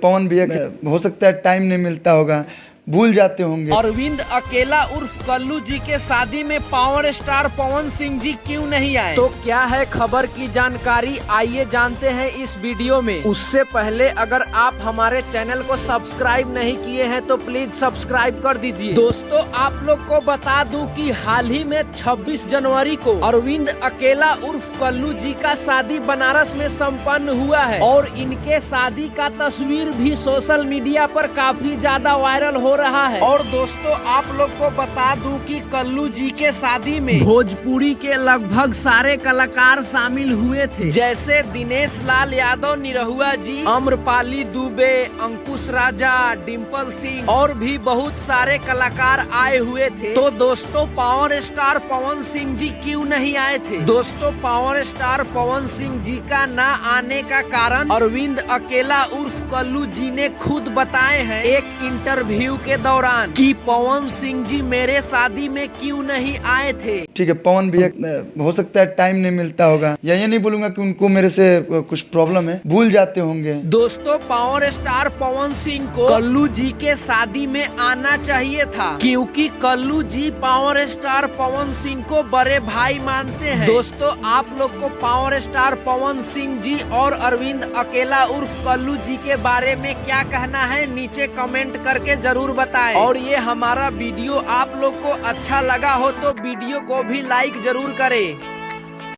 पवन भैया हो सकता है टाइम नहीं मिलता होगा, भूल जाते होंगे। अरविंद अकेला उर्फ कल्लू जी के शादी में पावर स्टार पवन सिंह जी क्यों नहीं आए? तो क्या है खबर की जानकारी, आइए जानते हैं इस वीडियो में। उससे पहले अगर आप हमारे चैनल को सब्सक्राइब नहीं किए हैं तो प्लीज सब्सक्राइब कर दीजिए। दोस्तों आप लोग को बता दूं कि हाल ही में 26 जनवरी को अरविंद अकेला उर्फ कल्लू जी का शादी बनारस में संपन्न हुआ है और इनके शादी का तस्वीर भी सोशल मीडिया पर काफी ज्यादा वायरल हो रहा है। और दोस्तों आप लोग को बता दूं कि कल्लू जी के शादी में भोजपुरी के लगभग सारे कलाकार शामिल हुए थे, जैसे दिनेश लाल यादव निरहुआ जी, अम्रपाली दुबे, अंकुश राजा, डिम्पल सिंह और भी बहुत सारे कलाकार आए हुए थे। तो दोस्तों पावर स्टार पवन सिंह जी क्यों नहीं आए थे? दोस्तों पावर स्टार पवन सिंह जी का न आने का कारण अरविंद अकेला उर्फ कल्लू जी ने खुद बताए हैं एक इंटरव्यू के दौरान कि पवन सिंह जी मेरे शादी में क्यों नहीं आए थे। ठीक है, पवन भैया हो सकता है टाइम नहीं मिलता होगा, या ये नहीं बोलूंगा कि उनको मेरे से कुछ प्रॉब्लम है, भूल जाते होंगे। दोस्तों पावर स्टार पवन सिंह को कल्लू जी के शादी में आना चाहिए था, क्योंकि कल्लू जी पावर स्टार पवन सिंह को बड़े भाई मानते हैं। दोस्तों आप लोग को पावर स्टार पवन सिंह जी और अरविंद अकेला उर्फ कल्लू जी के बारे में क्या कहना है नीचे कमेंट करके जरूर बताएं। और ये हमारा वीडियो आप लोग को अच्छा लगा हो तो वीडियो को भी लाइक जरूर करें।